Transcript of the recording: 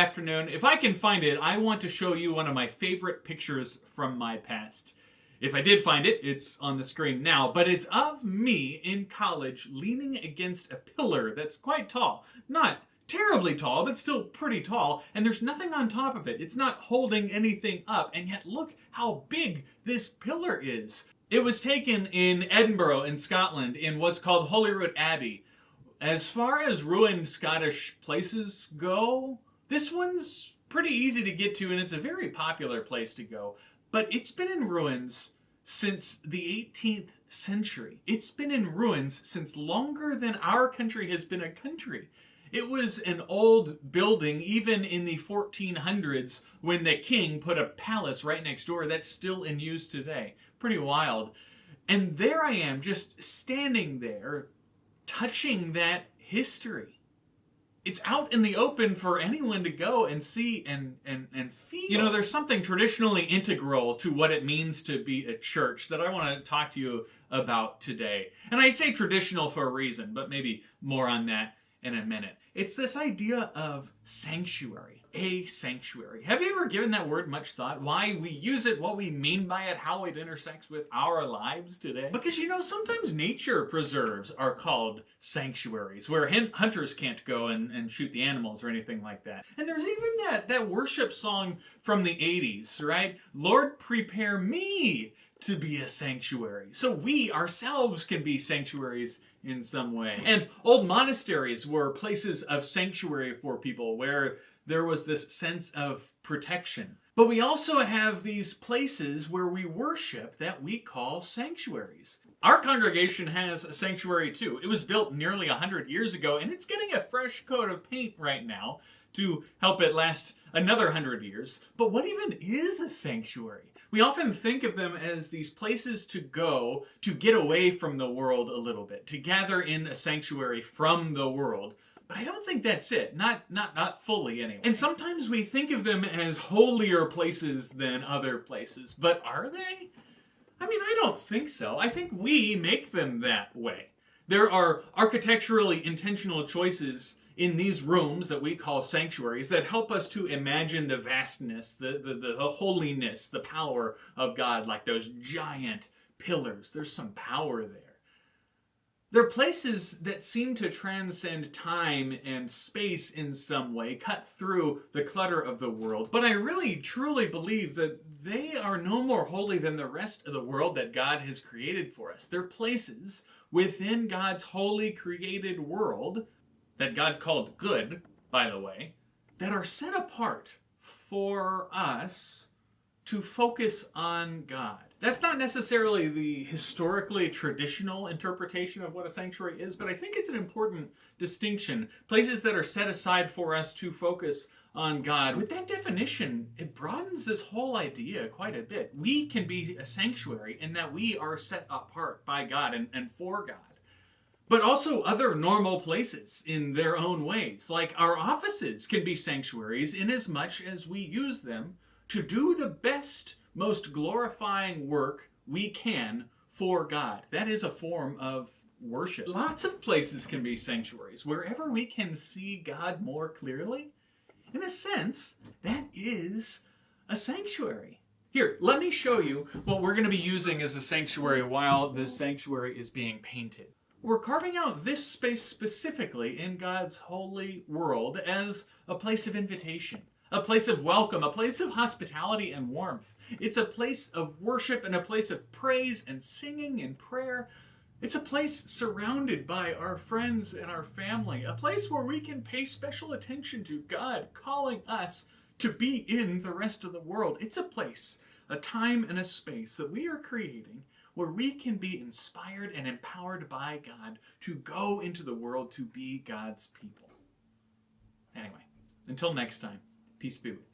afternoon. If I can find it, I want to show you one of my favorite pictures from my past. If I did find it, it's on the screen now, but it's of me in college leaning against a pillar that's quite tall. Not terribly tall, but still pretty tall, and there's nothing on top of it. It's not holding anything up, and yet look how big this pillar is. It was taken in Edinburgh in Scotland in what's called Holyrood Abbey. As far as ruined Scottish places go, this one's pretty easy to get to, and it's a very popular place to go. But it's been in ruins since the 18th century. It's been in ruins since longer than our country has been a country. It was an old building, even in the 1400s, when the king put a palace right next door that's still in use today. Pretty wild. And there I am, just standing there, touching that history. It's out in the open for anyone to go and see and feel. You know, there's something traditionally integral to what it means to be a church that I want to talk to you about today. And I say traditional for a reason, but maybe more on that in a minute. It's this idea of sanctuary, a sanctuary. Have you ever given that word much thought? Why we use it, what we mean by it, how it intersects with our lives today? Because, you know, sometimes nature preserves are called sanctuaries, where hunters can't go and shoot the animals or anything like that. And there's even that worship song from the 80s, right? Lord, prepare me to be a sanctuary. So we ourselves can be sanctuaries in some way. And old monasteries were places of sanctuary for people where there was this sense of protection. But we also have these places where we worship that we call sanctuaries. Our congregation has a sanctuary too. It was built nearly 100 years ago, and it's getting a fresh coat of paint right now to help it last another 100 years. But what even is a sanctuary? We often think of them as these places to go to get away from the world a little bit, to gather in a sanctuary from the world. But I don't think that's it. Not fully anyway. And sometimes we think of them as holier places than other places. But are they? I mean, I don't think so. I think we make them that way. There are architecturally intentional choices in these rooms that we call sanctuaries that help us to imagine the vastness, the holiness, the power of God, like those giant pillars. There's some power there. They're places that seem to transcend time and space in some way, cut through the clutter of the world. But I really, truly believe that they are no more holy than the rest of the world that God has created for us. They're places within God's holy created world that God called good, by the way, that are set apart for us to focus on God. That's not necessarily the historically traditional interpretation of what a sanctuary is, but I think it's an important distinction. Places that are set aside for us to focus on God. With that definition, it broadens this whole idea quite a bit. We can be a sanctuary in that we are set apart by God and for God. But also other normal places in their own ways. Like our offices can be sanctuaries in as much as we use them to do the best, most glorifying work we can for God. That is a form of worship. Lots of places can be sanctuaries. Wherever we can see God more clearly, in a sense, that is a sanctuary. Here, let me show you what we're going to be using as a sanctuary while this sanctuary is being painted. We're carving out this space specifically in God's holy world as a place of invitation, a place of welcome, a place of hospitality and warmth. It's a place of worship and a place of praise and singing and prayer. It's a place surrounded by our friends and our family, a place where we can pay special attention to God calling us to be in the rest of the world. It's a place, a time and a space that we are creating where we can be inspired and empowered by God to go into the world to be God's people. Anyway, until next time, peace be with you.